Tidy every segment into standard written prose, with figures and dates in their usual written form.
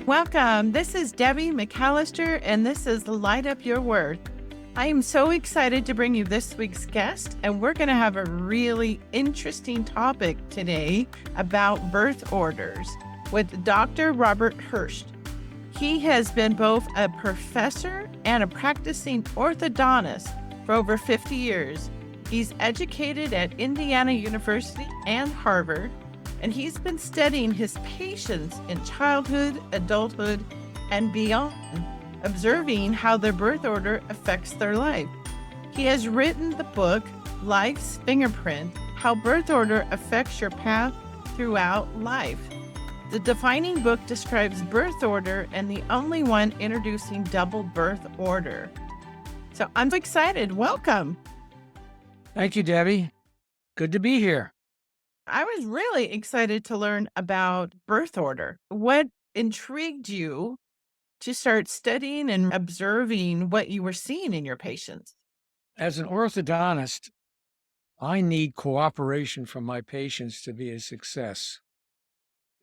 Welcome. This is Debbie McAllister, and this is Light Up Your Worth. I am so excited to bring you this week's guest, and we're going to have a really interesting topic today about birth orders with Dr. Robert Hurst. He has been both a professor and a practicing orthodontist for over 50 years. He's educated at Indiana University and Harvard, and he's been studying his patients in childhood, adulthood, and beyond, observing how their birth order affects their life. He has written the book, Life's Fingerprint, How Birth Order Affects Your Path Throughout Life. The defining book describes birth order and the only one introducing double birth order. So I'm excited. Welcome. Thank you, Debbie. Good to be here. I was really excited to learn about birth order. What intrigued you to start studying and observing what you were seeing in your patients? As an orthodontist, I need cooperation from my patients to be a success.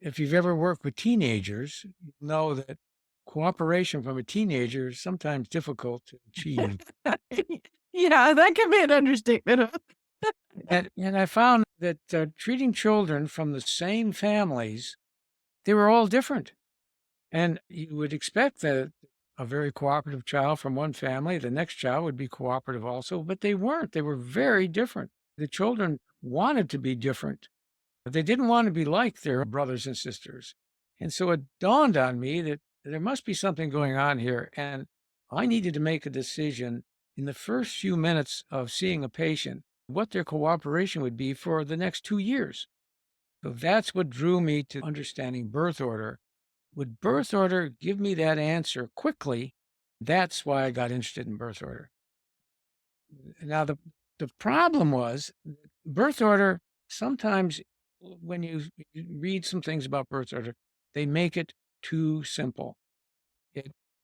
If you've ever worked with teenagers, you know that cooperation from a teenager is sometimes difficult to achieve. Yeah, that can be an understatement. And I found that treating children from the same families, they were all different. And you would expect that a very cooperative child from one family, the next child would be cooperative also, but they weren't. They were very different. The children wanted to be different. They didn't want to be like their brothers and sisters. And so it dawned on me that there must be something going on here. And I needed to make a decision in the first few minutes of seeing a patient, what their cooperation would be for the next 2 years. So that's what drew me to understanding birth order. Would birth order give me that answer quickly? That's why I got interested in birth order. Now, the problem was birth order, sometimes when you read some things about birth order, they make it too simple.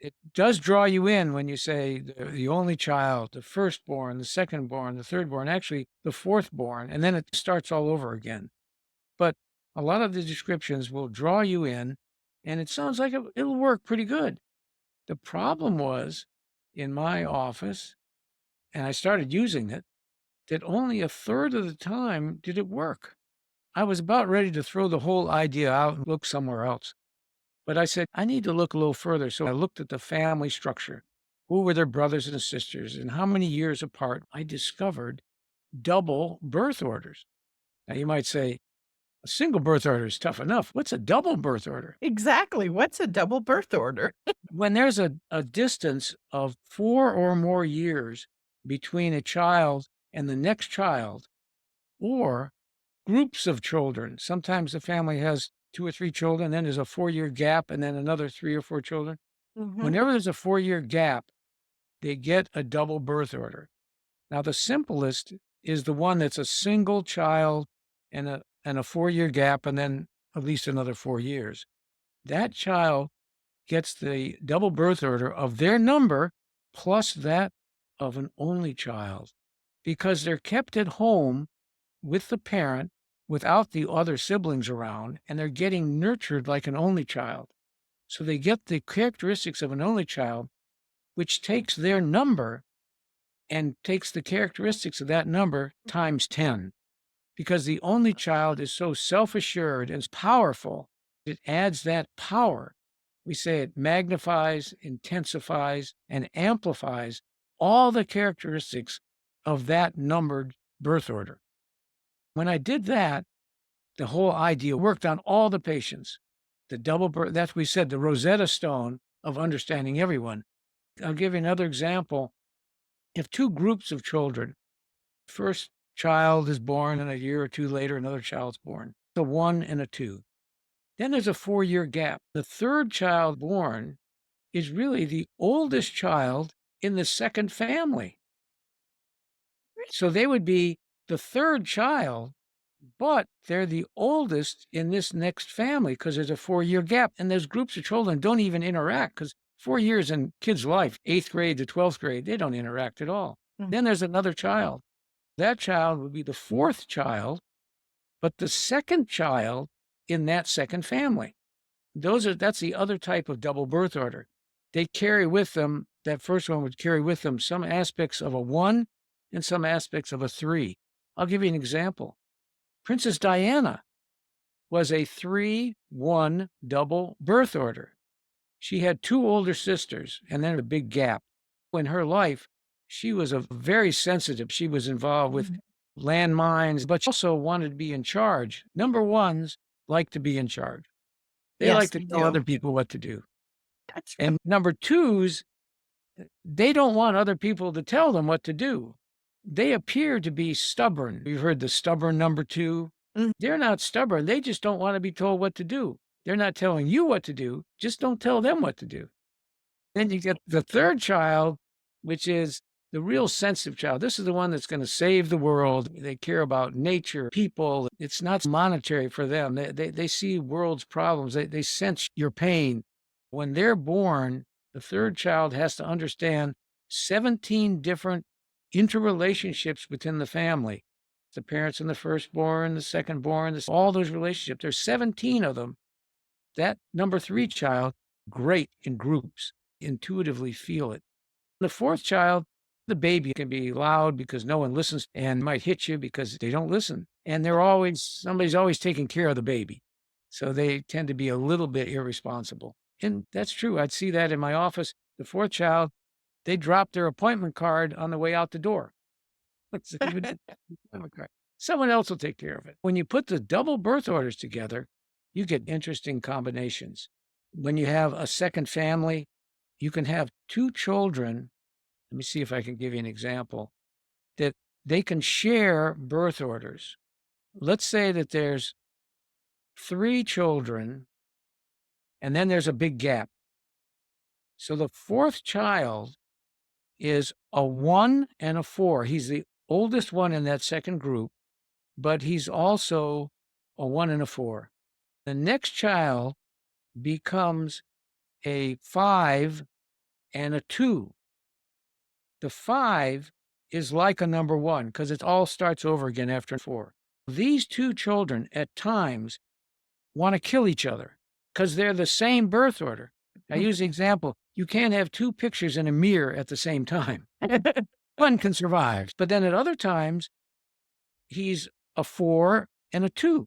It does draw you in when you say the only child, the firstborn, the secondborn, the thirdborn, actually the fourthborn, and then it starts all over again. But a lot of the descriptions will draw you in, and it sounds like it'll work pretty good. The problem was, in my office, and I started using it, that only a third of the time did it work. I was about ready to throw the whole idea out and look somewhere else. But I said, I need to look a little further. So I looked at the family structure. Who were their brothers and sisters and how many years apart? I discovered double birth orders. Now you might say, a single birth order is tough enough. What's a double birth order? Exactly. What's a double birth order? When there's a distance of 4 or more years between a child and the next child, or groups of children. Sometimes the family has 2 or 3 children, then there's a 4-year gap, and then another 3 or 4 children. Whenever there's a 4-year gap, they get a double birth order. Now, the simplest is the one that's a single child and a 4-year gap, and then at least another 4 years. That child gets the double birth order of their number plus that of an only child, because they're kept at home with the parent without the other siblings around, and they're getting nurtured like an only child. So they get the characteristics of an only child, which takes their number and takes the characteristics of that number times 10. Because the only child is so self-assured and powerful, it adds that power. We say it magnifies, intensifies, and amplifies all the characteristics of that numbered birth order. When I did that, the whole idea worked on all the patients. The double birth, that's what we said, the Rosetta Stone of understanding everyone. I'll give you another example. If 2 groups of children, first child is born and a year or 2 later, another child's born, a 1 and a 2. Then there's a 4-year gap. The third child born is really the oldest child in the second family. So they would be the third child, but they're the oldest in this next family because there's a 4-year gap. And those groups of children don't even interact because 4 years in kids' life, 8th grade to 12th grade, they don't interact at all. Then there's another child. That child would be the 4th child, but the second child in that second family. That's the other type of double birth order. They carry with them, that first one would carry with them some aspects of a 1 and some aspects of a 3. I'll give you an example. Princess Diana was a 3-1 double birth order. She had 2 older sisters and then a big gap. In her life, she was very sensitive. She was involved with landmines, but she also wanted to be in charge. Number ones like to be in charge. They like Yes, to we tell do. other people what to do. That's right. And number twos, they don't want other people to tell them what to do. They appear to be stubborn. You've heard the stubborn number 2. Mhm. They're not stubborn. They just don't want to be told what to do. They're not telling you what to do. Just don't tell them what to do. Then you get the third child, which is the real sensitive child. This is the one that's going to save the world. They care about nature, people. It's not monetary for them. They see world's problems. They sense your pain. When they're born, the third child has to understand 17 different interrelationships within the family. The parents and the firstborn, the secondborn, all those relationships. There's 17 of them. That number 3 child, great in groups, intuitively feel it. The fourth child, the baby can be loud because no one listens and might hit you because they don't listen. And somebody's always taking care of the baby. So they tend to be a little bit irresponsible. And that's true. I'd see that in my office. The fourth child, they drop their appointment card on the way out the door. Someone else will take care of it. When you put the double birth orders together, you get interesting combinations. When you have a second family, you can have 2 children. Let me see if I can give you an example that they can share birth orders. Let's say that there's 3 children and then there's a big gap. So the fourth child is a 1 and a 4. He's the oldest one in that second group, but he's also a 1 and a 4. The next child becomes a 5 and a 2. The 5 is like a number 1 because it all starts over again after 4. These 2 children at times want to kill each other because they're the same birth order. I use the example, you can't have 2 pictures in a mirror at the same time. One can survive. But then at other times, he's a 4 and a 2.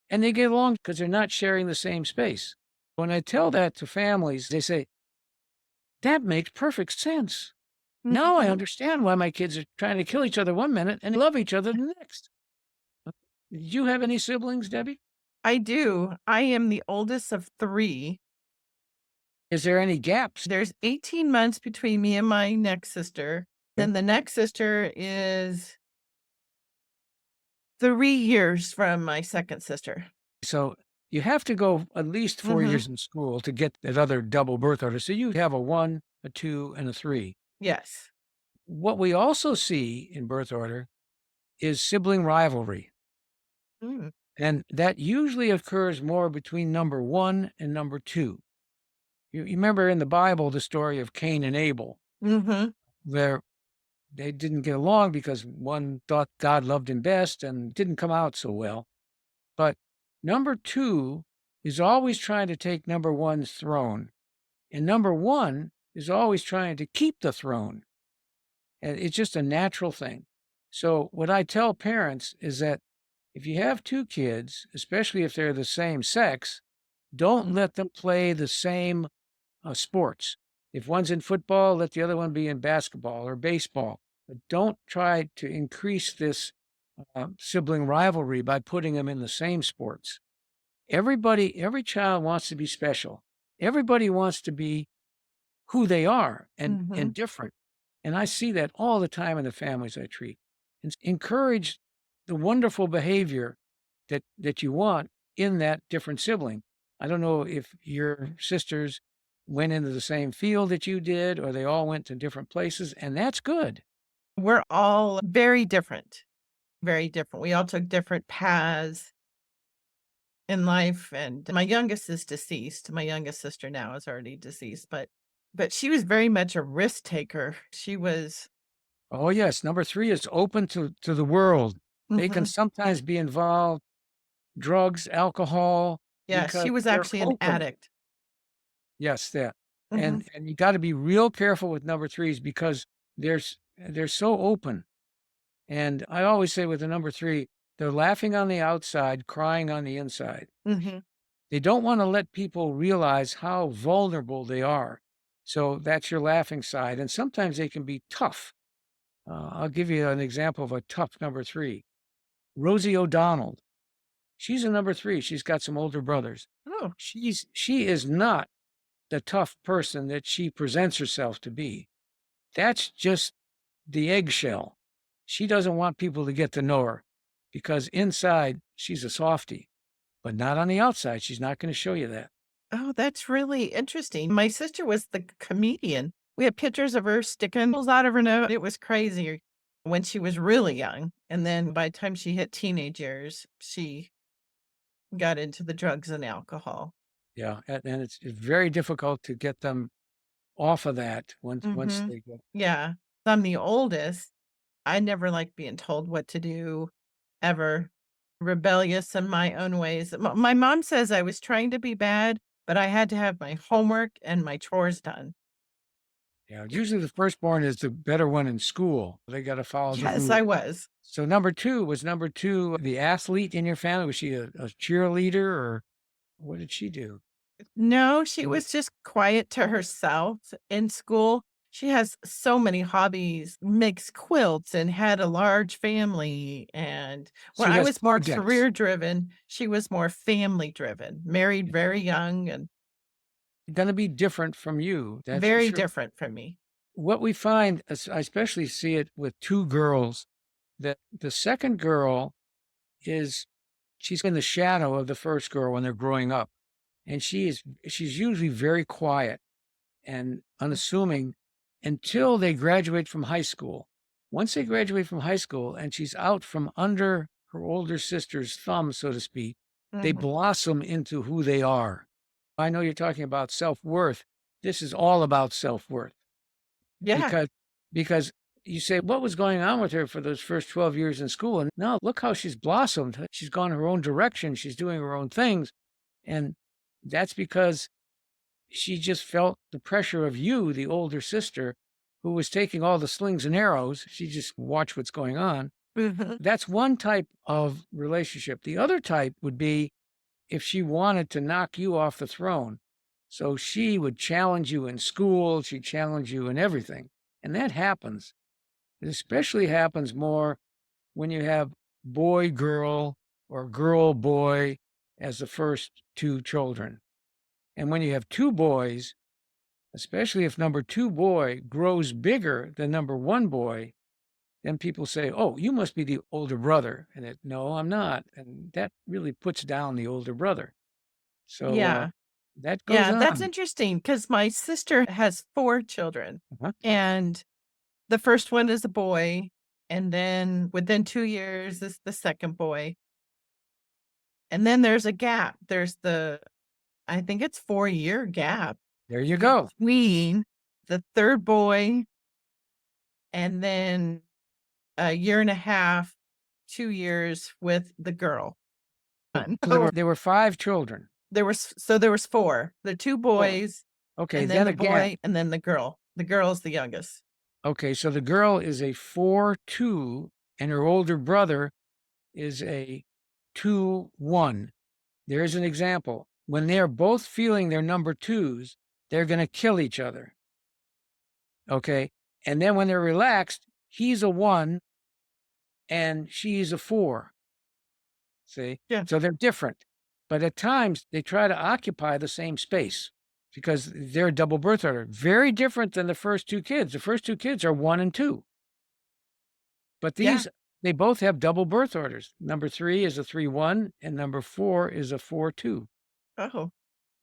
And they get along because they're not sharing the same space. When I tell that to families, they say, that makes perfect sense. Now I understand why my kids are trying to kill each other one minute and love each other the next. Did you have any siblings, Debbie? I do. I am the oldest of 3. Is there any gaps? There's 18 months between me and my next sister. Then the next sister is 3 years from my second sister. So you have to go at least 4 years in school to get that other double birth order. So you have a 1, a 2, and a 3. Yes. What we also see in birth order is sibling rivalry. Mm. And that usually occurs more between number 1 and number 2. You remember in the Bible the story of Cain and Abel, where they didn't get along because one thought God loved him best and didn't come out so well. But number 2 is always trying to take number 1's throne. And number 1 is always trying to keep the throne. And it's just a natural thing. So what I tell parents is that if you have 2 kids, especially if they're the same sex, don't let them play the same sports. If one's in football, let the other one be in basketball or baseball. But don't try to increase this sibling rivalry by putting them in the same sports. Every child wants to be special. Everybody wants to be who they are and different. And I see that all the time in the families I treat. And encourage the wonderful behavior that you want in that different sibling. I don't know if your sisters went into the same field that you did or they all went to different places, and that's good. We're all very different. Very different. We all took different paths in life, and my youngest is deceased. My youngest sister now is already deceased, but she was very much a risk taker. She was Oh, yes. Number 3 is open to the world. They can sometimes be involved, drugs, alcohol, Yeah, because she was they're actually an open. addict. Yes, that. Mhm. And you gotta be real careful with number 3s because they're so open. And I always say with the number 3, they're laughing on the outside, crying on the inside. Mhm. They don't wanna let people realize how vulnerable they are. So that's your laughing side, and sometimes they can be tough. I'll give you an example of a tough number 3. Rosie O'Donnell. She's a number 3. She's got some older brothers. Oh, She is not the tough person that she presents herself to be. That's just the eggshell. She doesn't want people to get to know her because inside she's a softie, but not on the outside. She's not going to show you that. oh, that's really interesting. My sister was the comedian. We had pictures of her sticking those out of her nose. It was crazy when she was really young, and then by the time she hit teenage years, she got into the drugs and alcohol. Yeah, and it's very difficult to get them off of that once Mhm. they get. Yeah. I'm the oldest. I never liked being told what to do, ever. Rebellious in my own ways. My mom says I was trying to be bad, but I had to have my homework and my chores done. Yeah, usually the firstborn is the better one in school. They got to follow the Yes, rules. I was. So number 2 the athlete in your family? Was she a cheerleader or what did she do? No, she was just quiet to herself in school. She has so many hobbies, makes quilts and had a large family. And when She I has was more projects. career driven, she was more family driven, married Yeah. very young and Going to be different from you, that's for very sure. different from me. What we find, I especially see it with 2 girls, that the second girl is she's in the shadow of the first girl when they're growing up, and she's usually very quiet and unassuming until they graduate from high school. Once they graduate from high school and she's out from under her older sister's thumb, so to speak, they Mhm. blossom into who they are. I know you're talking about self-worth. This is all about self-worth Yeah. because because you say, what was going on with her for those first 12 years in school? And now look how she's blossomed. She's gone her own direction. She's doing her own things. And that's because she just felt the pressure of you, the older sister, who was taking all the slings and arrows. She just watched what's going on. Mhm. That's one type of relationship. The other type would be if she wanted to knock you off the throne. So she would challenge you in school, she'd challenge you in everything. And that happens. It especially happens more when you have boy girl or girl boy as the first 2 children. And when you have 2 boys, especially if number 2 boy grows bigger than number 1 boy, then people say, "Oh, you must be the older brother." And "No, I'm not." And that really puts down the older brother. So, Yeah. that goes Yeah, that's on. interesting because my sister has 4 children, Uh-huh. and the first one is a boy, and then within 2 years is the second boy, and then there's a gap. There's the I think it's 4-year gap There you go. between the 3rd boy and then a year and a half, 2 years with the girl. So there were 5 children. There was 4, the 2 4. boys, Okay, and then then the a gap. boy, and then the girl. The girl's the youngest. Okay, so the girl is a 4-2, and her older brother is a 2-1. There's an example. When they're both feeling their number 2s, they're gonna kill each other, okay? And then when they're relaxed, he's a 1 and she's a 4, see? Yeah. So they're different, but at times, they try to occupy the same space because they're a double birth order. Very different than the first 2 kids. The first 2 kids are 1 and 2, but Yeah. these they both have double birth orders. Number 3 is a 3-1 and number 4 is a 4-2. Oh.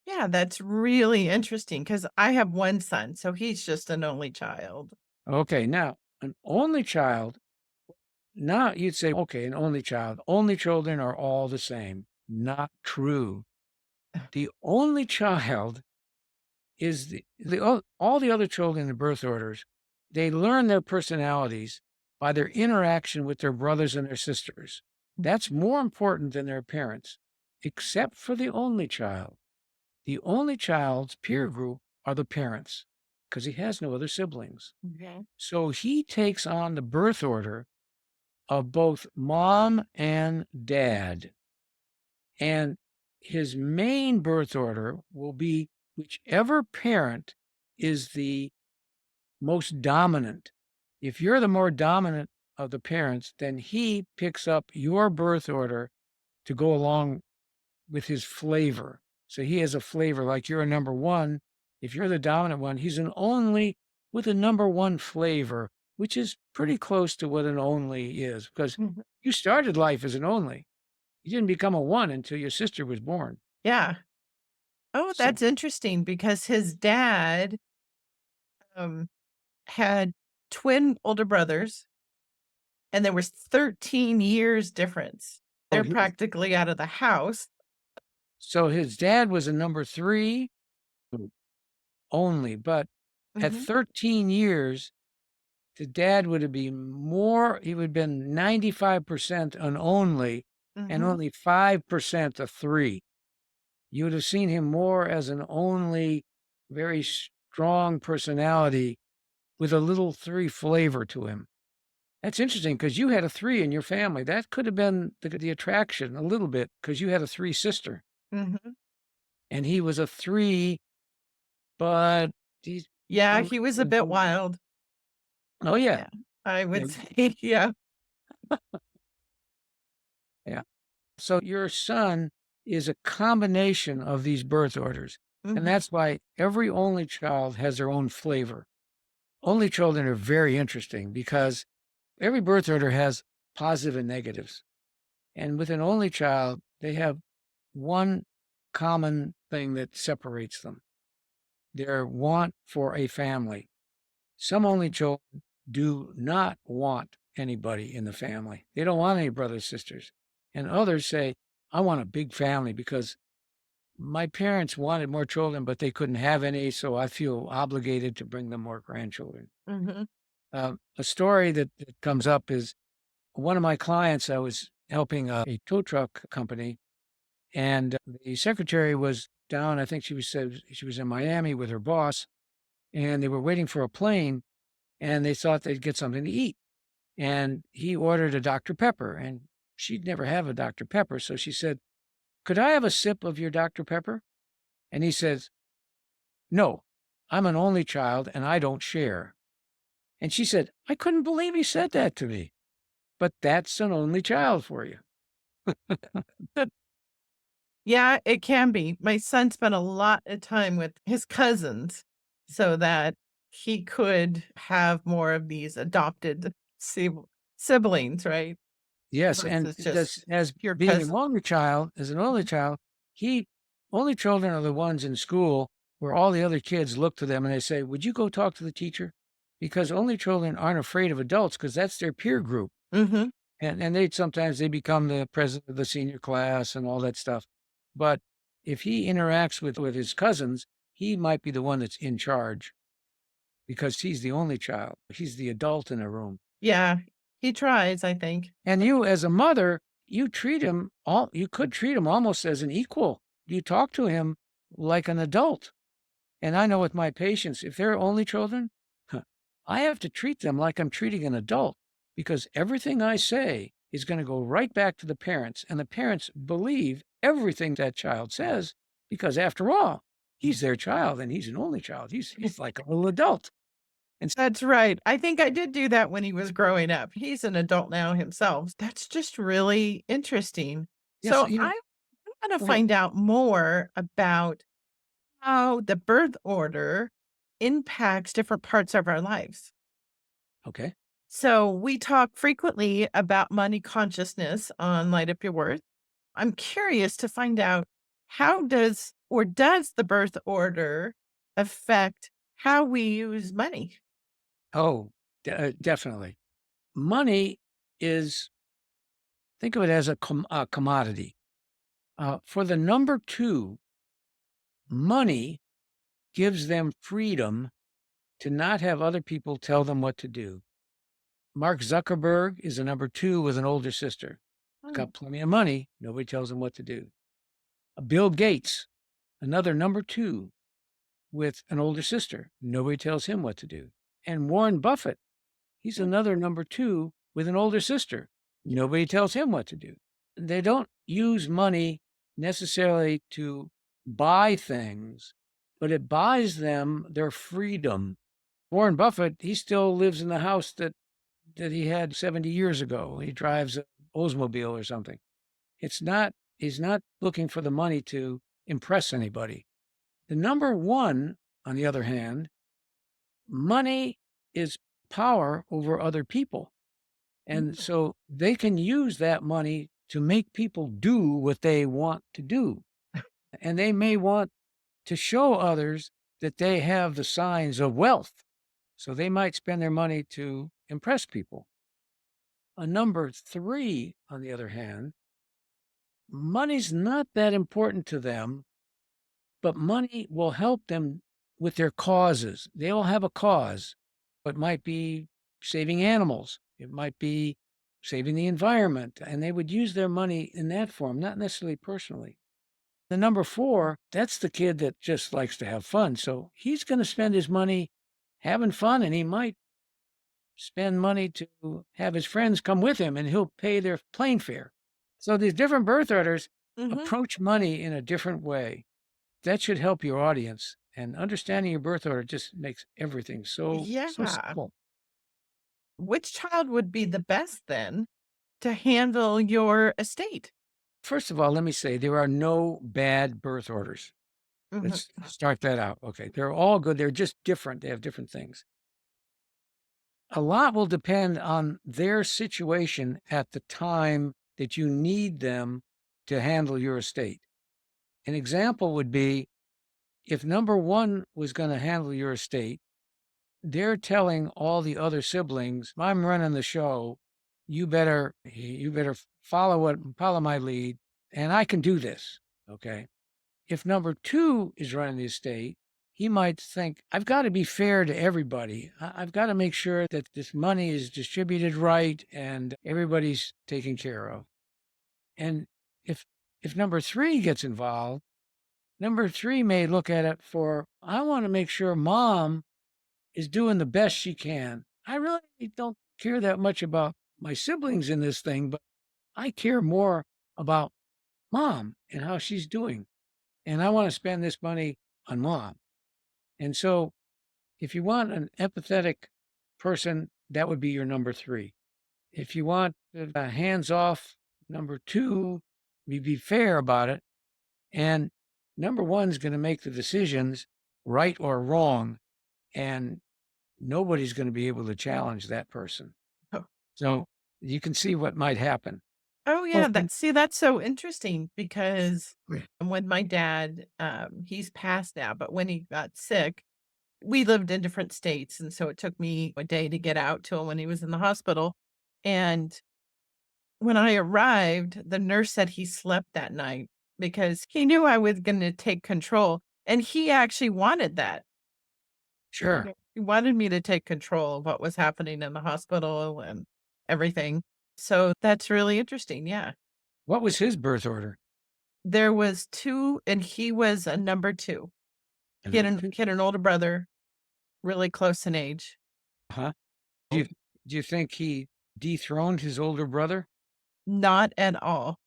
Yeah, that's really interesting because I have 1 son, so he's just an only child. Okay, now, an only child, now you'd say, okay, an only child. Only children are all the same. Not true. The only child is all the other children in the birth orders, they learn their personalities by their interaction with their brothers and their sisters. That's more important than their parents. except for the only child. The only child's peer group are the parents because he has no other siblings. Okay. So he takes on the birth order of both mom and dad. And his main birth order will be whichever parent is the most dominant. If you're the more dominant of the parents, then he picks up your birth order to go along with his flavor. So he has a flavor like you're a number one. If you're the dominant one, he's an only with a number one flavor, which is pretty close to what an only is because Mhm. you started life as an only. You didn't become a one until your sister was born. Yeah. Oh, So, that's interesting because his dad um, had twin older brothers, and there was 13 years difference. oh, They're practically out of the house. so his dad was a number three only, but at Mhm, 13 years, the dad would have been more, he would have been 95% an only and mhm, only 5% a three. You would have seen him more as an only, very strong personality with a little three flavor to him. That's interesting because you had a three in your family. That could have been the attraction a little bit because you had a three sister mhm. and he was a three, but he's Yeah, probably. he was a bit wild. Oh, yeah. Yeah, I Yeah. would say, yeah. Yeah. So your son is a combination of these birth orders. And Mhm, that's why every only child has their own flavor. Only children are very interesting because every birth order has positive and negatives. And with an only child, they have one common thing that separates them their want for a family. Some only children do not want anybody in the family. They don't want any brothers, sisters. And others say, I want a big family because my parents wanted more children, but they couldn't have any. So I feel obligated to bring them more grandchildren. mhm, A story that comes up is one of my clients, I was helping a tow truck company, and the secretary was down. I think she was in Miami with her boss, and they were waiting for a plane, and they thought they'd get something to eat. And he ordered a Dr. Pepper, and she'd never have a Dr. Pepper. So she said, could I have a sip of your Dr. Pepper? And he says, no, I'm an only child and I don't share. And she said, I couldn't believe he said that to me. But that's an only child for you. Yeah, it can be. My son spent a lot of time with his cousins so that he could have more of these adopted siblings, right? Yes, and Versus this just as pure being an cousin. only child, as an only child, he only children are the ones in school where all the other kids look to them and they say, "Would you go talk to the teacher?" Because only children aren't afraid of adults because that's their peer group. Mhm. And they sometimes they become the president of the senior class and all that stuff. But if he interacts with his cousins, he might be the one that's in charge because he's the only child. He's the adult in the room. Yeah, he tries, I think. And you, as a mother, you could treat him almost as an equal. You talk to him like an adult. And I know with my patients, if they're only children, I have to treat them like I'm treating an adult because everything I say is going to go right back to the parents. And the parents believe everything that child says because, after all, he's their child and he's an only child. He's like a little adult. And That's right. I think I did do that when he was growing up. He's an adult now himself. That's just really interesting. yes, So I want to go ahead. find out more about how the birth order impacts different parts of our lives. Okay. So we talk frequently about money consciousness on Light Up Your Worth. I'm curious to find out how does the birth order affect how we use money? Oh, definitely. Money is, think of it as a commodity. For the number two, money gives them freedom to not have other people tell them what to do. Mark Zuckerberg is a number two with an older sister. He's Hmm. got plenty of money. Nobody tells him what to do. Bill Gates, another number 2 with an older sister. Nobody tells him what to do. And Warren Buffett, he's another number 2 with an older sister. Nobody tells him what to do. They don't use money necessarily to buy things, but it buys them their freedom. Warren Buffett, he still lives in the house that he had 70 years ago. He drives an Oldsmobile or something. He's not looking for the money to impress anybody. The number 1, on the other hand, money is power over other people. And so they can use that money to make people do what they want to do. And they may want to show others that they have the signs of wealth. So they might spend their money to impress people. A number 3, on the other hand, money's not that important to them, but money will help them with their causes. They all have a cause. It might be saving animals. It might be saving the environment. And they would use their money in that form, not necessarily personally. The number 4, that's the kid that just likes to have fun. So he's going to spend his money having fun, and he might spend money to have his friends come with him, and he'll pay their plane fare. So these different birth orders approach money in a different way. That should help your audience. And understanding your birth order just makes everything so simple. Which child would be the best then to handle your estate? First of all, let me say there are no bad birth orders. Let's start that out. Okay. They're all good. They're just different. They have different things. A lot will depend on their situation at the time that you need them to handle your estate. An example would be if number 1 was going to handle your estate, they're telling all the other siblings, I'm running the show. You better follow my lead, and I can do this. Okay. If number 2 is running the estate, he might think, I've got to be fair to everybody. I've got to make sure that this money is distributed right and everybody's taken care of. And if number 3 gets involved, number 3 may look at it for, I want to make sure mom is doing the best she can. I really don't care that much about my siblings in this thing, but I care more about mom and how she's doing. And I want to spend this money on mom. And so if you want an empathetic person, that would be your number 3. If you want a hands-off number 2, be fair about it. And number 1's going to make the decisions, right or wrong. And nobody's going to be able to challenge that person. Oh. So you can see what might happen. Oh yeah, that's so interesting because when my dad, he's passed now, but when he got sick, we lived in different states, and so it took me a day to get out to him when he was in the hospital. And when I arrived, the nurse said he slept that night because he knew I was going to take control, and he actually wanted that. Sure. He wanted me to take control of what was happening in the hospital and everything. So that's really interesting. Yeah. What was his birth order? There was 2, and he was a number 2. He had an older brother, really close in age. Do you think he dethroned his older brother? Not at all.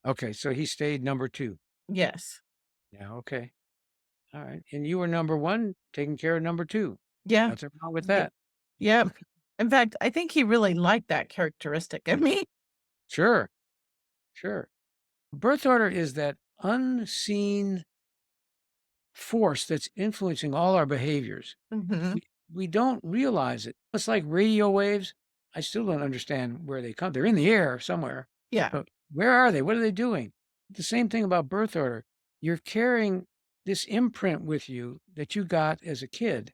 Okay, so he stayed number 2. Yes. Yeah, okay. All right. And you were number 1, taking care of number 2. Yeah. Nothing wrong with that. Yep. In fact, I think he really liked that characteristic of me. Sure. Birth order is that unseen force that's influencing all our behaviors. We don't realize it. It's like radio waves. I still don't understand where they come. They're in the air somewhere. Yeah. But where are they? What are they doing? The same thing about birth order. You're carrying this imprint with you that you got as a kid,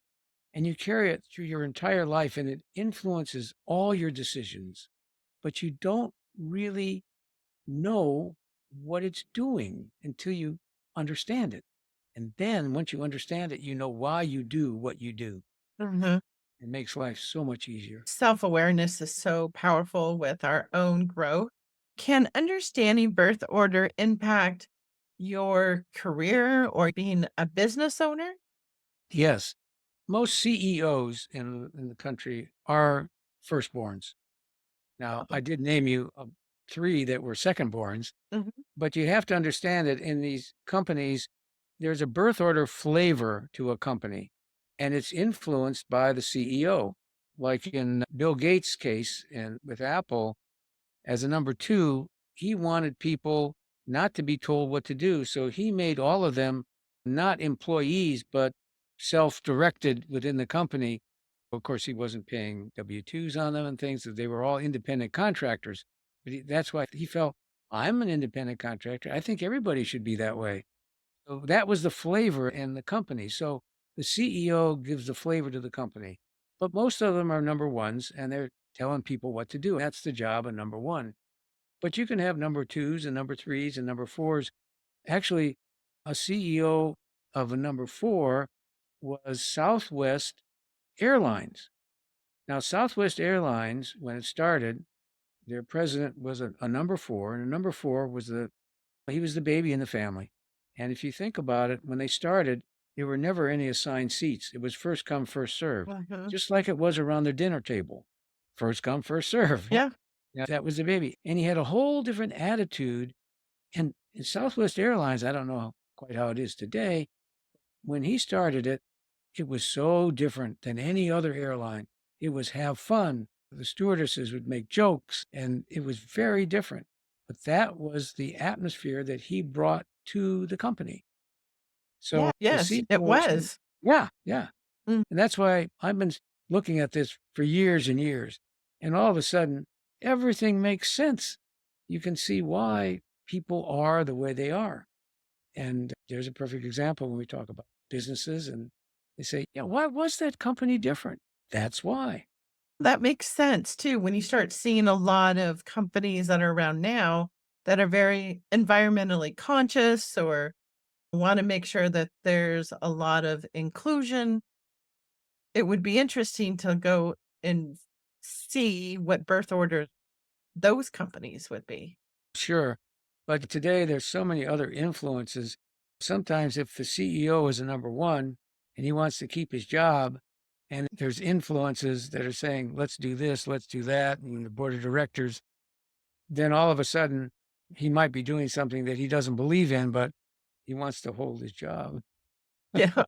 and you carry it through your entire life, and it influences all your decisions, but you don't really know what it's doing until you understand it. And then once you understand it, you know why you do what you do. It makes life so much easier. Self-awareness is so powerful with our own growth. Can understanding birth order impact your career or being a business owner? Yes, most CEOs in the country are firstborns. Now, I did name you, 3 that were secondborns, Mhm. but you have to understand that in these companies, there's a birth order flavor to a company, and it's influenced by the CEO. Like in Bill Gates' case and with Apple, as a number 2, he wanted people not to be told what to do, so he made all of them not employees, but self-directed within the company. Of course, he wasn't paying W-2s on them and things, so they were all independent contractors. But that's why he felt, "I'm an independent contractor. I think everybody should be that way." So that was the flavor in the company. So the CEO gives the flavor to the company, but most of them are number 1s, and they're telling people what to do. That's the job of number 1. But you can have number 2s and number 3s and number 4s. Actually, a CEO of a number 4 was Southwest Airlines. Now, Southwest Airlines, when it started, their president was a number 4, and a number 4 was he was the baby in the family. And if you think about it, when they started, there were never any assigned seats. It was first come, first serve, Mhm. just like it was around their dinner table. First come, first serve. Yeah. Yeah, that was the baby. And he had a whole different attitude. And in Southwest Airlines, I don't know quite how it is today. When he started it, it was so different than any other airline. It was have fun. The stewardesses would make jokes, and it was very different. But that was the atmosphere that he brought to the company. Yeah. So the Yes, it CEOs, was. yeah, yeah. Mm. And that's why I've been looking at this for years and years. And all of a sudden, everything makes sense. You can see why people are the way they are. And there's a perfect example when we talk about businesses and they say, yeah, why was that company different? That's why. That makes sense too when you start seeing a lot of companies that are around now that are very environmentally conscious or want to make sure that there's a lot of inclusion. It would be interesting to go and see what birth order those companies would be. Sure. But today there's so many other influences. Sometimes if the CEO is a number 1 and he wants to keep his job, and there's influences that are saying, let's do this, let's do that, and the board of directors, then all of a sudden he might be doing something that he doesn't believe in, but he wants to hold his job. Yeah.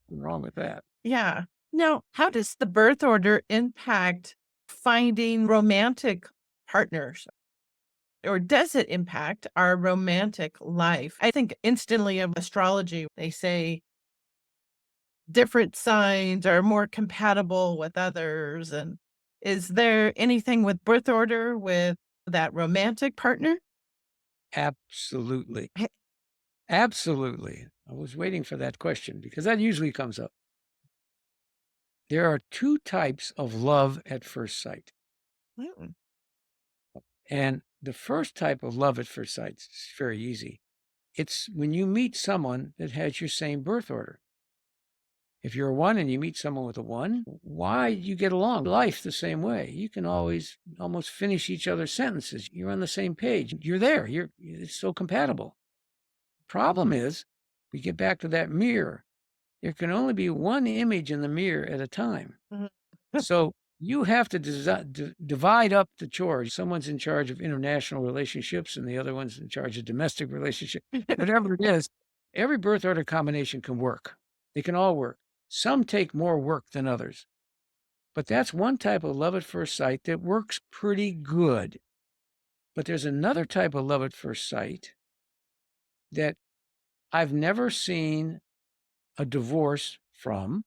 Nothing wrong with that. Yeah. Now, how does the birth order impact finding romantic partners? Or does it impact our romantic life? I think instantly of astrology, they say different signs are more compatible with others. And is there anything with birth order with that romantic partner? Absolutely. Hey. Absolutely. I was waiting for that question because that usually comes up. There are 2 types of love at first sight. Mm. And the first type of love at first sight is very easy. It's when you meet someone that has your same birth order. If you're a 1 and you meet someone with a 1, why you get along life the same way? You can always almost finish each other's sentences. You're on the same page. You're there. It's so compatible. Problem is, we get back to that mirror. There can only be 1 image in the mirror at a time. Mhm. So you have to divide up the chores. Someone's in charge of international relationships and the other one's in charge of domestic relationships. Whatever it is, every birth order combination can work. They can all work. Some take more work than others. But that's one type of love at first sight that works pretty good. But there's another type of love at first sight that I've never seen a divorce from.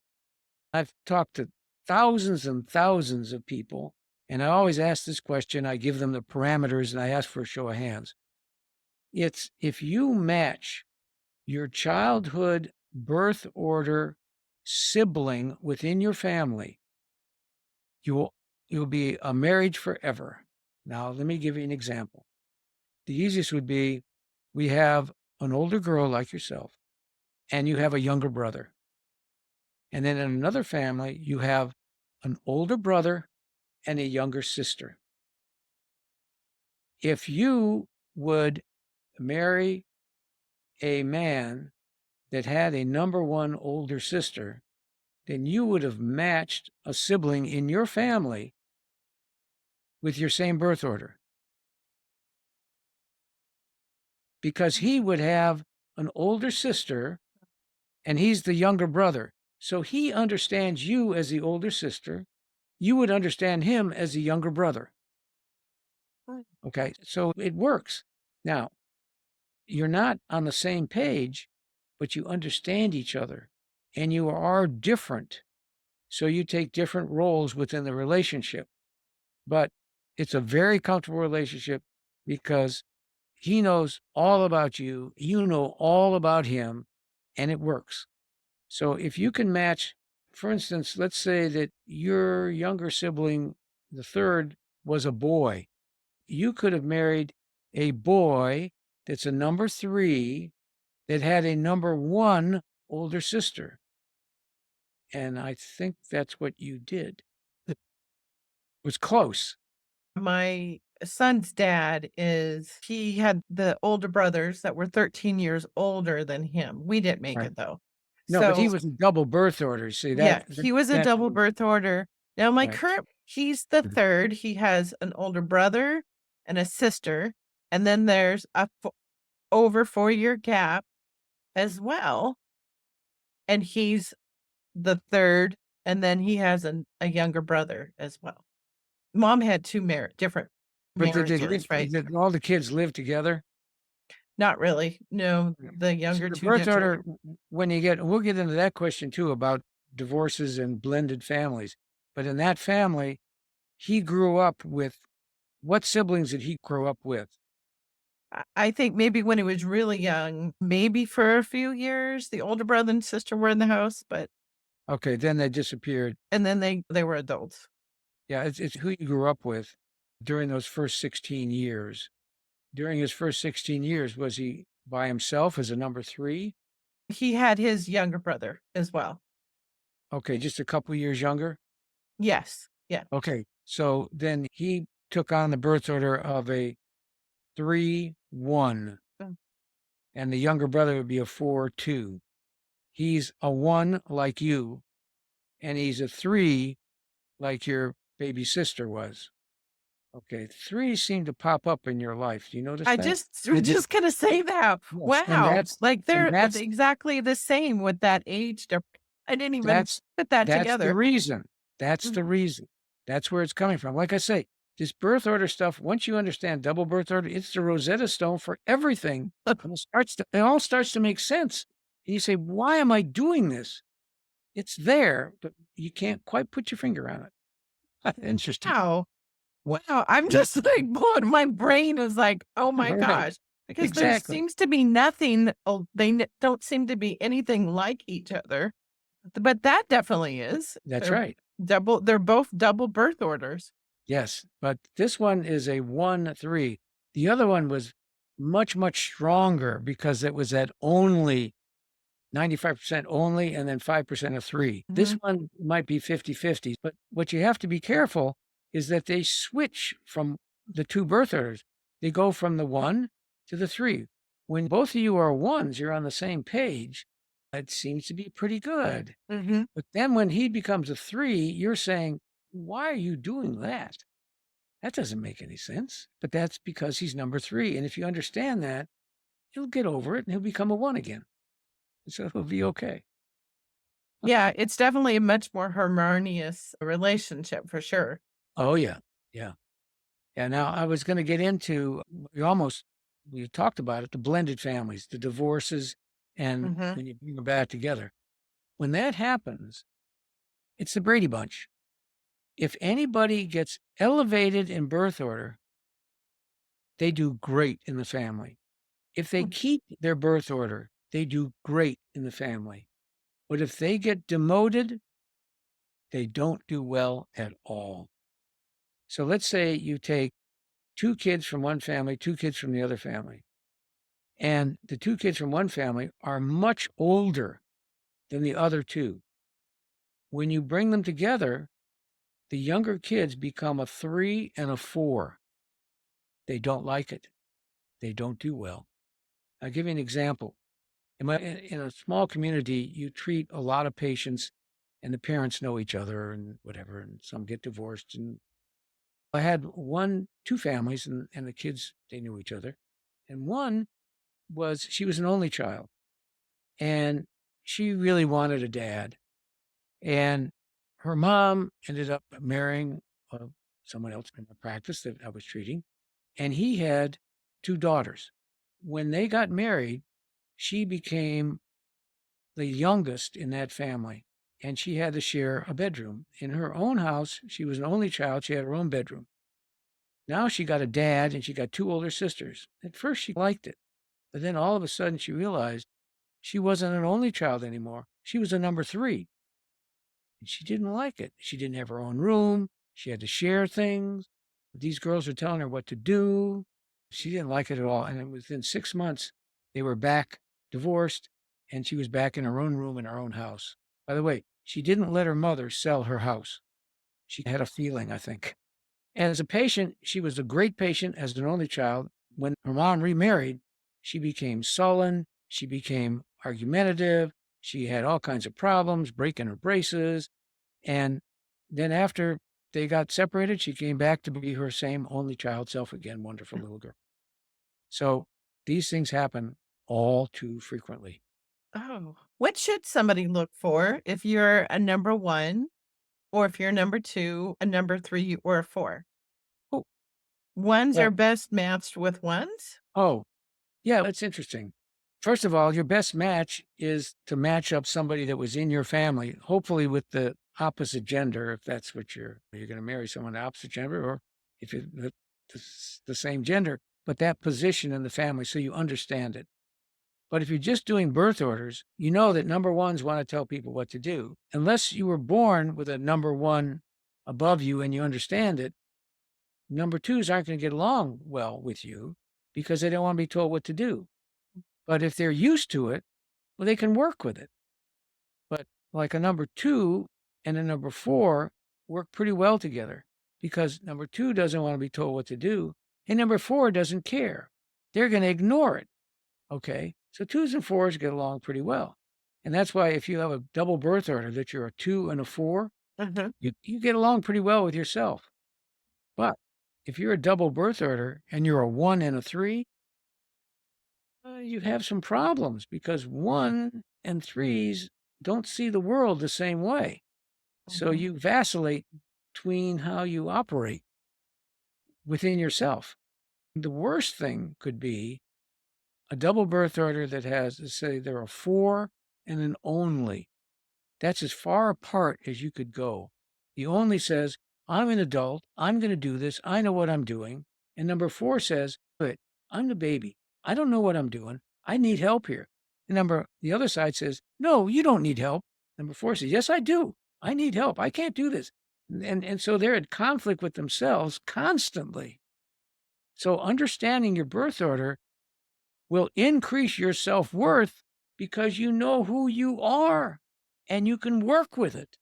I've talked to thousands and thousands of people, and I always ask this question. I give them the parameters and I ask for a show of hands. It's if you match your childhood birth order sibling within your family, you'll be a marriage forever. Now, let me give you an example. The easiest would be we have an older girl like yourself, and you have a younger brother. And then in another family, you have an older brother and a younger sister. If you would marry a man that had a number one older sister, then you would have matched a sibling in your family with your same birth order, because he would have an older sister and he's the younger brother. So he understands you as the older sister. You would understand him as the younger brother. Right. Okay. So it works. Now, you're not on the same page, but you understand each other and you are different. So you take different roles within the relationship, but it's a very comfortable relationship because he knows all about you. You know all about him, and it works. So if you can match, for instance, let's say that your younger sibling, the third, was a boy. You could have married a boy that's a number three that had a number one older sister. And I think that's what you did. It was close. My son's dad he had the older brothers that were 13 years older than him. We didn't make Right. it though. No, but he So was a double birth order. See yeah, he was a that's double birth order. Now my right. he's the Mhm. third. He has an older brother and a sister, and then there's a over 4-year gap as well, and he's the third, and then he has a younger brother as well. Mom had 2 different But marriages, right? did all the kids live together? Not really. No, Yeah. the So younger the 2 birth did. order, when you get, we'll get into that question too about divorces and blended families. But in that family, he grew up with what siblings did he grow up with? I think maybe when he was really young, maybe for a few years, the older brother and sister were in the house, but Okay, then they disappeared. and then they were adults. Yeah, it's who you grew up with during those first 16 years. During his first 16 years, was he by himself as a number three? He had his younger brother as well. Okay, just a couple years younger. Yes. Yeah. Okay, so then he took on the birth order of a 3-1, Mm. and the younger brother would be a 4-2. He's a 1 like you, and he's a 3 like your baby sister was. Okay, 3 seem to pop up in your life. Do you notice I that? just was just gonna say that. Yes, Wow. Like and they're that's exactly the same with that age I didn't even that's put that that's the together. reason. That's Mm. the reason. That's where it's coming from. Like I say, this birth order stuff, once you understand double birth order, it's the Rosetta Stone for everything. And it all starts to make sense. And you say, why am I doing this? It's there, but you can't quite put your finger on it. Interesting. Wow. Wow. I'm just like, boy, my brain is like, oh my Right. gosh. Because there Exactly. seems to be nothing, don't seem to be anything like each other. But that definitely is. That's right. They're both double birth orders. Yes. But this one is a 1-3. The other one was much, much stronger because it was at only 95% only and then 5% of 3. This Mhm. one might be 50-50, but what you have to be careful is that they switch from the 2 birth orders. They go from the 1 to the 3. When both of you are 1s, you're on the same page. It seems to be pretty good. Mhm. But then when he becomes a 3, you're saying, "Why are you doing that? That doesn't make any sense." But that's because he's number 3, and if you understand that, he'll get over it and he'll become a 1 again. So it'll be okay. Yeah, it's definitely a much more harmonious relationship for sure. Oh, yeah. Yeah. Yeah, now I was gonna get into we talked about it, the blended families, the divorces, and Mhm. when you bring them back together. When that happens, it's the Brady Bunch. If anybody gets elevated in birth order, they do great in the family. If they Mm. keep their birth order, they do great in the family. But if they get demoted, they don't do well at all. So let's say you take 2 kids from one family, 2 kids from the other family, and the 2 kids from one family are much older than the other 2. When you bring them together, the younger kids become a 3 and a 4. They don't like it. They don't do well. I'll give you an example. In a small community, you treat a lot of patients and the parents know each other and whatever, and some get divorced. And I had two families and the kids, they knew each other. And one she was an only child and she really wanted a dad. And her mom ended up marrying someone else in the practice that I was treating. And he had two daughters. When they got married, she became the youngest in that family, and she had to share a bedroom. In her own house, she was an only child. She had her own bedroom. Now she got a dad and she got two older sisters. At first, she liked it. But then all of a sudden, she realized she wasn't an only child anymore. She was a number three. And she didn't like it. She didn't have her own room. She had to share things. These girls were telling her what to do. She didn't like it at all. And within 6 months, they were back divorced, and she was back in her own room in her own house. By the way, she didn't let her mother sell her house. She had a feeling, I think. And as a patient, she was a great patient as an only child. When her mom remarried, she became sullen. She became argumentative. She had all kinds of problems, breaking her braces. And then after they got separated, she came back to be her same only child self again, wonderful little girl. So these things happen all too frequently. Oh, what should somebody look for if you're a number one, or if you're number two, a number three, or a four? Oh, Ones are well, best matched with ones? oh, yeah, that's interesting. First of all, your best match is to match up somebody that was in your family, hopefully with the opposite gender, if that's what you're going to marry someone the opposite gender, or if it's the same gender, but that position in the family so you understand it. But if you're just doing birth orders, you know that number ones want to tell people what to do. Unless you were born with a number one above you and you understand it, number twos aren't going to get along well with you because they don't want to be told what to do. But if they're used to it, well, they can work with it. But like a number two and a number four work pretty well together because number two doesn't want to be told what to do, and number four doesn't care. They're going to ignore it. Okay. So twos and fours get along pretty well. And that's why if you have a double birth order that you're a two and a four, Mhm. you get along pretty well with yourself. But if you're a double birth order and you're a one and a three, you have some problems because one and threes don't see the world the same way. So Mhm. you vacillate between how you operate within yourself. The worst thing could be a double birth order that has, let's say, there are four and an only. That's as far apart as you could go. The only says, I'm an adult. I'm going to do this. I know what I'm doing. And number four says, but I'm the baby. I don't know what I'm doing. I need help here. The other side says, no, you don't need help. Number four says, yes, I do. I need help. I can't do this. And so they're at conflict with themselves constantly. So understanding your birth order will increase your self-worth because you know who you are and you can work with it.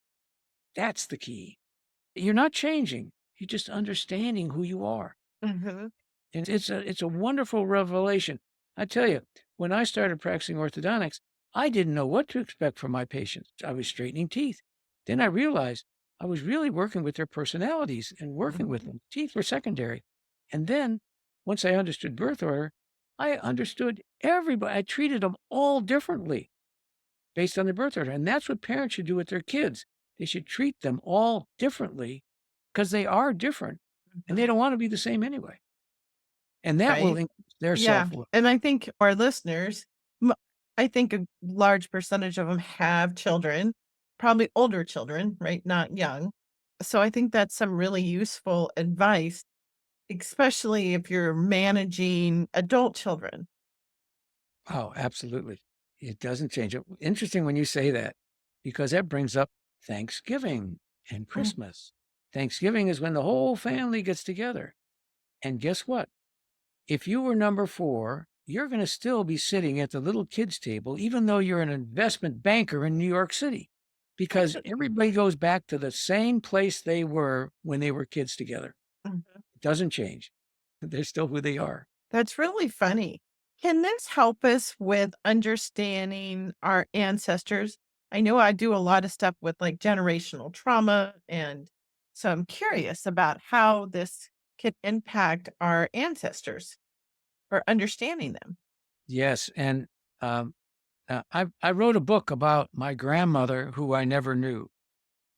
That's the key. You're not changing. You're just understanding who you are. Mhm. And it's a wonderful revelation. I tell you, when I started practicing orthodontics, I didn't know what to expect from my patients. I was straightening teeth. Then I realized I was really working with their personalities and working with them. Teeth were secondary. And then once I understood birth order, I understood everybody. I treated them all differently based on their birth order. And that's what parents should do with their kids. They should treat them all differently because they are different and they don't want to be the same anyway. And that will Right? increase their Yeah, self-worth. and I think our listeners, I think a large percentage of them have children, probably older children, right? Not young. So I think that's some really useful advice, especially if you're managing adult children. Oh, absolutely. It doesn't change it. Interesting when you say that because that brings up Thanksgiving and Mm. Christmas. Thanksgiving is when the whole family gets together. And guess what? If you were number four, you're going to still be sitting at the little kids' table, even though you're an investment banker in New York City, because everybody goes back to the same place they were when they were kids together. Mhm. It doesn't change. They're still who they are. That's really funny. Can this help us with understanding our ancestors? I know I do a lot of stuff with like generational trauma. And so I'm curious about how this can impact our ancestors or understanding them. Yes, and um, I wrote a book about my grandmother who I never knew,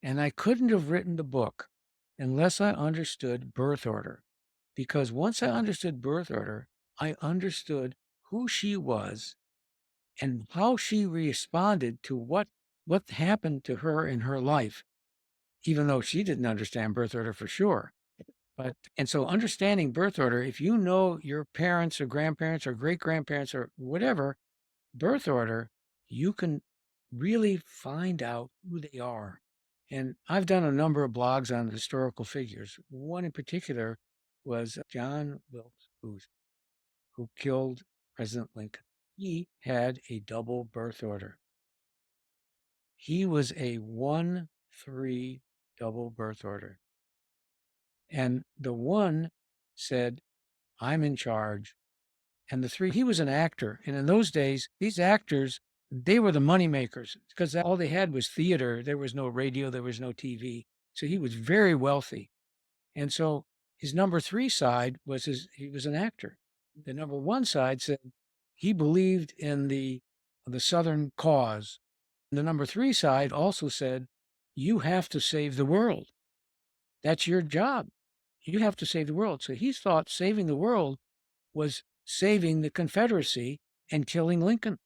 and I couldn't have written the book unless I understood birth order. Because once I understood birth order, I understood who she was and how she responded to what happened to her in her life, even though she didn't understand birth order for sure. But and so understanding birth order, if you know your parents or grandparents or great grandparents or whatever birth order, you can really find out who they are. And I've done a number of blogs on historical figures. One in particular was John Wilkes Booth, who killed President Lincoln. He had a double birth order. He was a 1-3 double birth order. And the one said, I'm in charge. And the three, he was an actor. And in those days, these actors, they were the money makers because all they had was theater. There was no radio, there was no TV. So he was very wealthy. And so his number three side was he was an actor. The number one side said he believed in the Southern cause. The number three side also said, you have to save the world. That's your job. You have to save the world. So he thought saving the world was saving the Confederacy and killing Lincoln.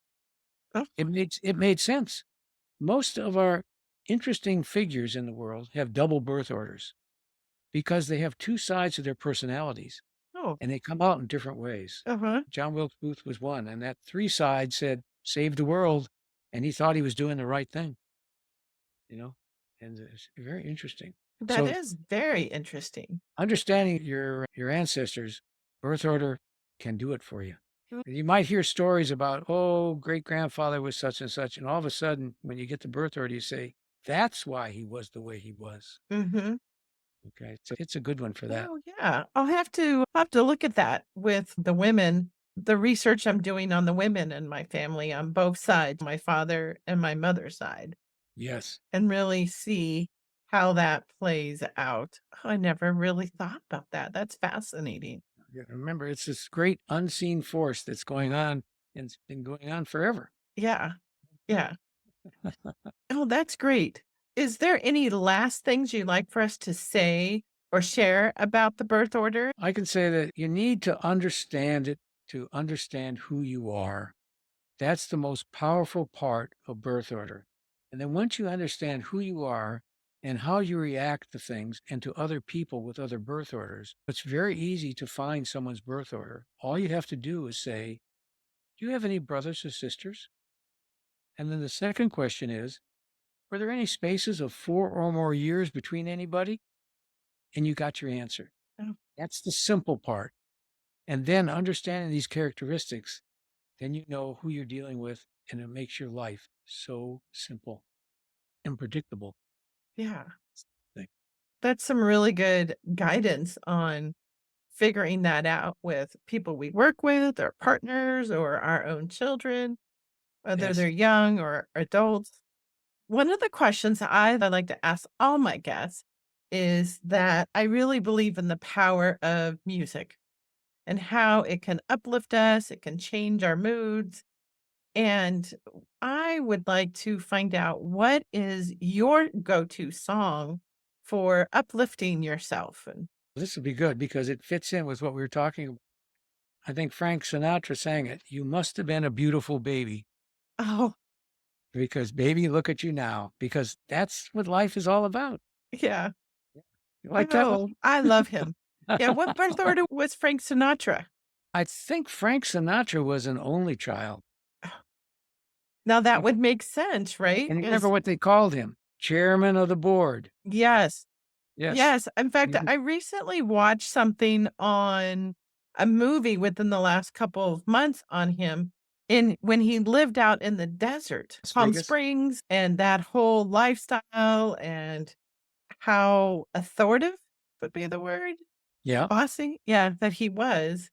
Oh, It made sense. Most of our interesting figures in the world have double birth orders because they have two sides of their personalities oh, and they come out in different ways. uh-huh. John Wilkes Booth was one, and that three side said, save the world. And he thought he was doing the right thing, you know, and it's very interesting. That So is very interesting. understanding your ancestors' birth order can do it for you. You might hear stories about, oh, great grandfather was such and such, and all of a sudden, when you get the birth order, you say, that's why he was the way he was. Mm-hmm. Okay, so it's a good one for that. Oh yeah. I'll have to look at that with the women. The research I'm doing on the women in my family on both sides, my father and my mother's side, Yes. and really see how that plays out. Oh, I never really thought about that. That's fascinating. Yeah, remember, it's this great unseen force that's going on and it's been going on forever. Yeah. Yeah. Oh, that's great. Is there any last things you'd like for us to say or share about the birth order? I can say that you need to understand it to understand who you are. That's the most powerful part of birth order. And then once you understand who you are and how you react to things and to other people with other birth orders, it's very easy to find someone's birth order. All you have to do is say, do you have any brothers or sisters? And then the second question is, were there any spaces of 4 or more years between anybody? And you got your answer. Oh, That's the simple part. And then understanding these characteristics, then you know who you're dealing with, and it makes your life so simple and predictable. yeah. Thing. That's some really good guidance on figuring that out with people we work with, our partners, or our own children, whether they're Yes. young or adults. One of the questions I like to ask all my guests is that I really believe in the power of music and how it can uplift us, it can change our moods. And I would like to find out what is your go to song for uplifting yourself? And This would be good because it fits in with what we were talking about. I think Frank Sinatra sang it. You must have been a beautiful baby oh, because, baby, look at you now, because that's what life is all about. yeah. You like that one? Oh, I love him. Yeah. What birth order was Frank Sinatra? I think Frank Sinatra was an only child. Now that Think- would make sense, right? And you remember what they called him? Chairman of the board. Yes. Yes. Yes. In fact, Mhm. I recently watched something on a movie within the last couple of months on him in when he lived out in the desert, Las Palm Vegas. Springs, and that whole lifestyle and how authoritative would be the word, Yeah. bossy, yeah, that he was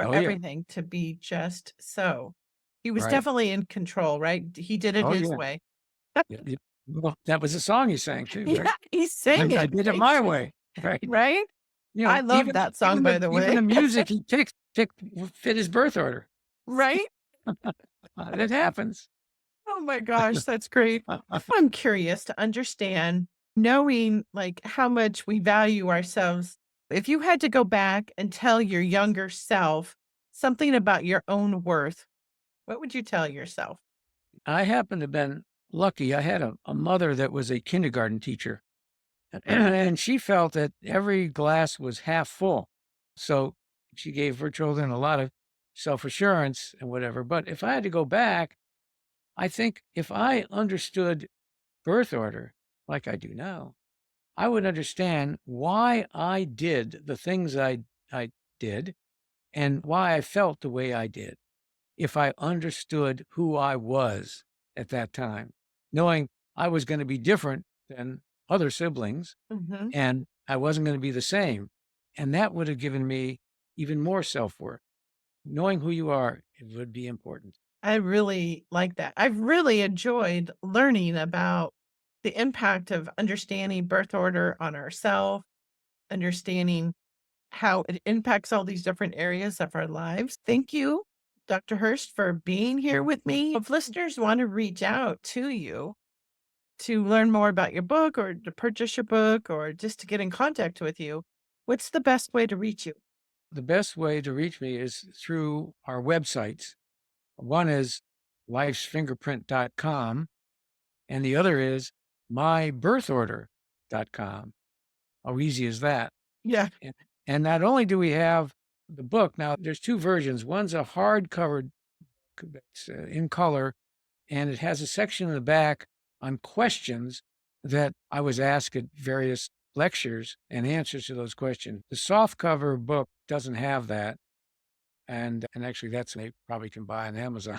for Oh, yeah. everything to be just so. He was Right. definitely in control, right? He did it Oh, his yeah. way. Yeah, yeah. Well, that was a song he sang too, right? Yeah, he sang I it, did it my way, right? right? I love that song, by the Even way. the music he picked fit his birth order. Right? It happens. Oh my gosh, that's great. I'm curious to understand, knowing like how much we value ourselves. If you had to go back and tell your younger self something about your own worth, what would you tell yourself? I happen to have been lucky. I had a mother that was a kindergarten teacher, and she felt that every glass was half full. So she gave her children a lot of self-assurance and whatever. But if I had to go back, I think if I understood birth order like I do now, I would understand why I did the things I did and why I felt the way I did. If I understood who I was at that time, knowing I was going to be different than other siblings Mhm. and I wasn't going to be the same. And that would have given me even more self-worth. Knowing who you are, it would be important. I really like that. I've really enjoyed learning about the impact of understanding birth order on ourselves, understanding how it impacts all these different areas of our lives. Thank you, Dr. Hurst, for being here with me. If listeners want to reach out to you to learn more about your book or to purchase your book or just to get in contact with you, what's the best way to reach you? The best way to reach me is through our websites. One is lifesfingerprint.com and the other is mybirthorder.com. How easy is that? Yeah. And and not only do we have the book, now there's two versions. One's a hardcover that's in color, and it has a section in the back on questions that I was asked at various lectures and answers to those questions. The softcover book doesn't have that, and actually that's they probably can buy on Amazon.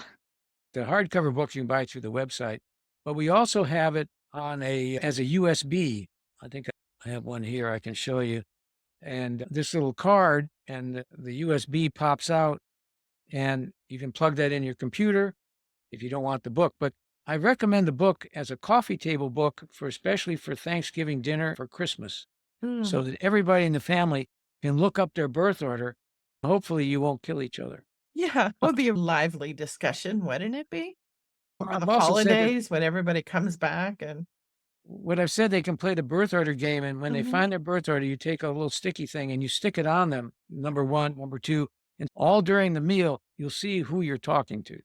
The hardcover book you can buy through the website, but we also have it on as a USB. I think I have one here I can show you. And this little card and the USB pops out and you can plug that in your computer if you don't want the book. But I recommend the book as a coffee table book especially for Thanksgiving dinner for Christmas, Mm. so that everybody in the family can look up their birth order. Hopefully you won't kill each other. Yeah. It would be a lively discussion, wouldn't it be? For the I've also said that holidays when everybody comes back and what I've said, they can play the birth order game, and when they Mhm. find their birth order, you take a little sticky thing and you stick it on them, number one, number two, and all during the meal, you'll see who you're talking to,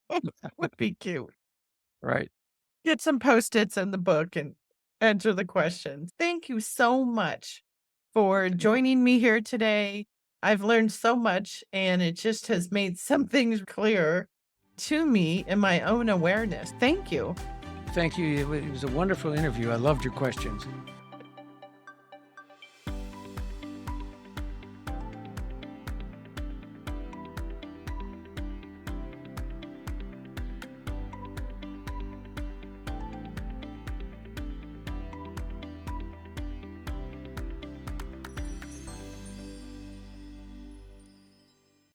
That would be cute. right? Get some Post-its in the book and answer the questions. Thank you so much for joining me here today. I've learned so much, and it just has made some things clearer to me in my own awareness. Thank you. Thank you. It was a wonderful interview. I loved your questions.